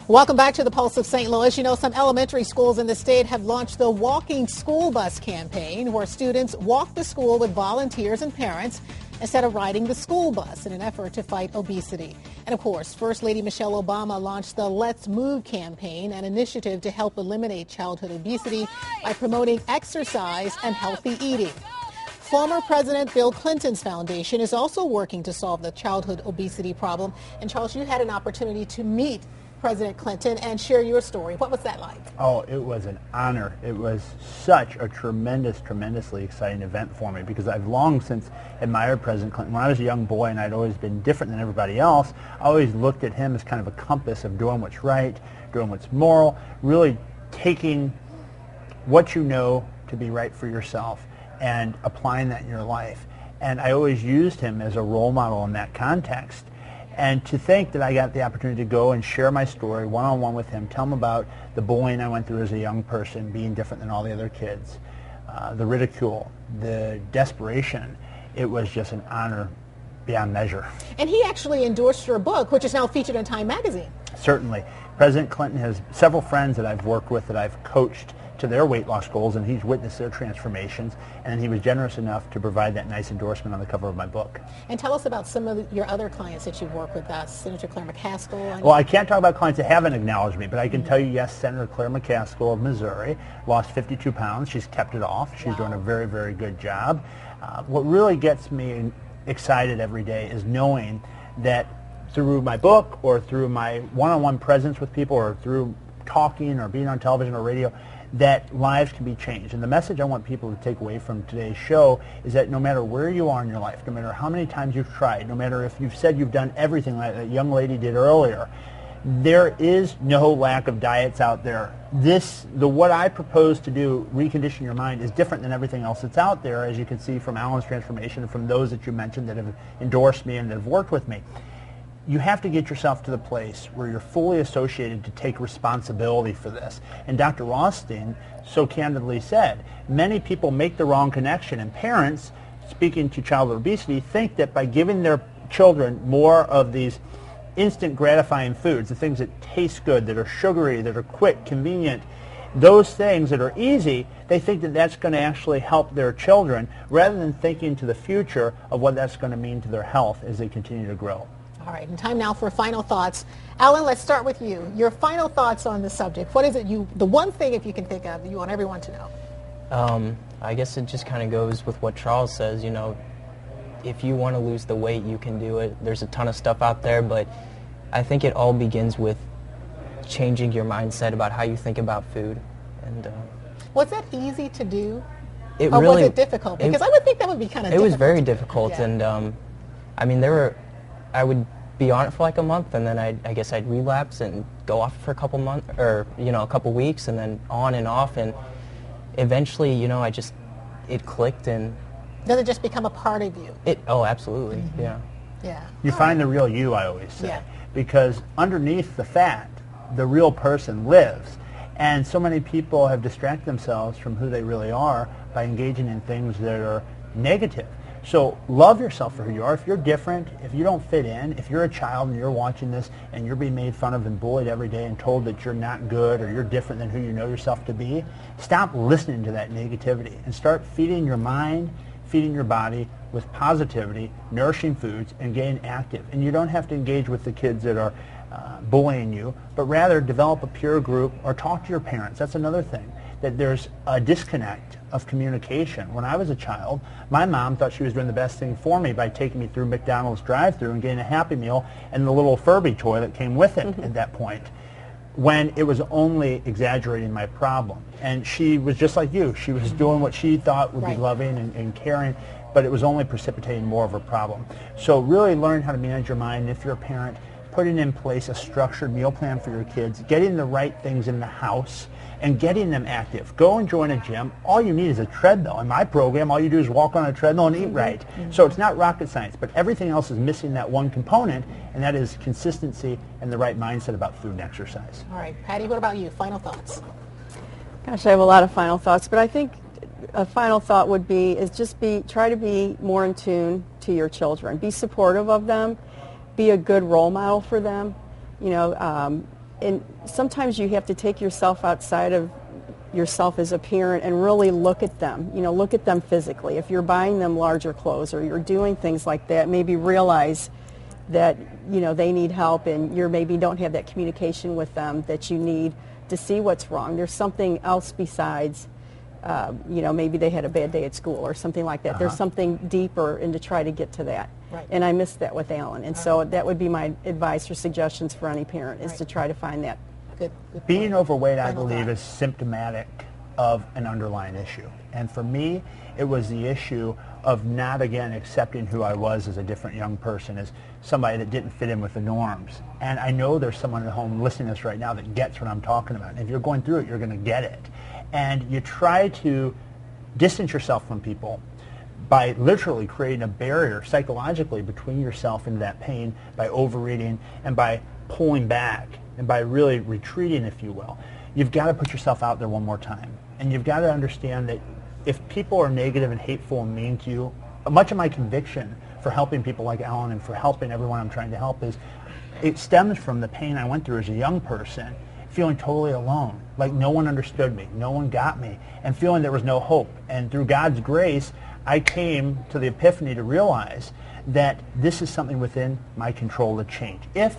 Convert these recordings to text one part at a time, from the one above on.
Welcome back to the Pulse of St. Louis. You know, some elementary schools in the state have launched the Walking School Bus campaign, where students walk to school with volunteers and parents instead of riding the school bus in an effort to fight obesity. And of course, First Lady Michelle Obama launched the Let's Move campaign, an initiative to help eliminate childhood obesity by promoting exercise and healthy eating. Former President Bill Clinton's foundation is also working to solve the childhood obesity problem. And Charles, you had an opportunity to meet President Clinton and share your story. What was that like? Oh, it was an honor. It was such a tremendously exciting event for me because I've long since admired President Clinton. When I was a young boy and I'd always been different than everybody else, I always looked at him as kind of a compass of doing what's right, doing what's moral, really taking what you know to be right for yourself and applying that in your life. And I always used him as a role model in that context. And to think that I got the opportunity to go and share my story one-on-one with him, tell him about the bullying I went through as a young person, being different than all the other kids, the ridicule, the desperation, it was just an honor beyond measure. And he actually endorsed your book, which is now featured in Time magazine. Certainly. President Clinton has several friends that I've worked with that I've coached to their weight loss goals, and he's witnessed their transformations, and he was generous enough to provide that nice endorsement on the cover of my book. And tell us about some of your other clients that you've worked with, Senator Claire McCaskill. Well, I can't talk about clients that haven't acknowledged me, but I can tell you, yes, Senator Claire McCaskill of Missouri lost 52 pounds. She's kept it off. She's doing a very good job. What really gets me excited every day is knowing that through my book or through my one-on-one presence with people or through talking or being on television or radio, that lives can be changed. And the message I want people to take away from today's show is that no matter where you are in your life, no matter how many times you've tried, no matter if you've said you've done everything like that young lady did earlier, there is no lack of diets out there. What I propose to do, recondition your mind, is different than everything else that's out there, as you can see from Alan's transformation and from those that you mentioned that have endorsed me and that have worked with me. You have to get yourself to the place where you're fully associated to take responsibility for this. And Dr. Rothstein so candidly said, many people make the wrong connection, and parents, speaking to childhood obesity, think that by giving their children more of these instant gratifying foods, the things that taste good, that are sugary, that are quick, convenient, those things that are easy, they think that that's going to actually help their children, rather than thinking to the future of what that's going to mean to their health as they continue to grow. All right, and time now for final thoughts. Alan, let's start with you. Your final thoughts on the subject. What is it the one thing, if you can think of, that you want everyone to know? I guess it just kind of goes with what Charles says. You know, if you want to lose the weight, you can do it. There's a ton of stuff out there, but I think it all begins with changing your mindset about how you think about food. And was that easy to do? Or was it difficult? Because I would think that would be kind of difficult. It was very difficult, yeah. And I mean, I would be on it for like a month, and then I guess I'd relapse and go off for a couple months, or a couple weeks, and then on and off, and eventually, it clicked. And does it just become a part of you? Oh, absolutely. Mm-hmm. Yeah. You find the real you, I always say, because underneath the fat, the real person lives. And so many people have distracted themselves from who they really are by engaging in things that are negative. So love yourself for who you are. If you're different, if you don't fit in, if you're a child and you're watching this and you're being made fun of and bullied every day and told that you're not good or you're different than who you know yourself to be, stop listening to that negativity and start feeding your mind, feeding your body with positivity, nourishing foods, and getting active. And you don't have to engage with the kids that are bullying you, but rather develop a peer group or talk to your parents. That's another thing, that there's a disconnect of communication. When I was a child, my mom thought she was doing the best thing for me by taking me through McDonald's drive-thru and getting a Happy Meal and the little Furby toy that came with it at that point, when it was only exaggerating my problem. And she was just like you. She was doing what she thought would be loving and caring, but it was only precipitating more of a problem. So really learn how to manage your mind. If you're a parent, putting in place a structured meal plan for your kids, getting the right things in the house, and getting them active. Go and join a gym. All you need is a treadmill. In my program, all you do is walk on a treadmill and eat right. So it's not rocket science, but everything else is missing that one component, and that is consistency and the right mindset about food and exercise. All right, Patty, what about you? Final thoughts? Gosh, I have a lot of final thoughts, but I think a final thought would be try to be more in tune to your children. Be supportive of them. Be a good role model for them. and sometimes you have to take yourself outside of yourself as a parent and really look at them, look at them physically. If you're buying them larger clothes or you're doing things like that, maybe realize that, they need help and you maybe don't have that communication with them that you need to see what's wrong. There's something else besides, maybe they had a bad day at school or something like that. There's something deeper and to try to get to that. Right. And I missed that with Alan. And so that would be my advice or suggestions for any parent is to try to find that. Good Being point. overweight, I Final believe, thought. is symptomatic of an underlying issue. And for me, it was the issue of not, again, accepting who I was as a different young person, as somebody that didn't fit in with the norms. And I know there's someone at home listening to this right now that gets what I'm talking about. And if you're going through it, you're going to get it. And you try to distance yourself from people by literally creating a barrier psychologically between yourself and that pain by overeating and by pulling back and by really retreating, if you will. You've got to put yourself out there one more time. And you've got to understand that if people are negative and hateful and mean to you, much of my conviction for helping people like Alan and for helping everyone I'm trying to help is it stems from the pain I went through as a young person, feeling totally alone, like no one understood me, no one got me, and feeling there was no hope. And through God's grace, I came to the epiphany to realize that this is something within my control to change. If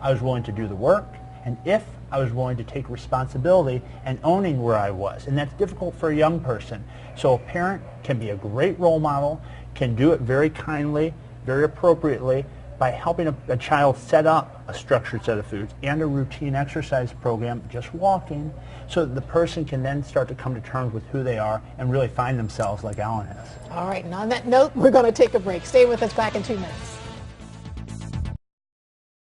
I was willing to do the work, and if I was willing to take responsibility and owning where I was. And that's difficult for a young person. So a parent can be a great role model, can do it very kindly, very appropriately, by helping a child set up a structured set of foods and a routine exercise program, just walking, so that the person can then start to come to terms with who they are and really find themselves like Alan has. All right, and on that note, we're going to take a break. Stay with us, back in 2 minutes.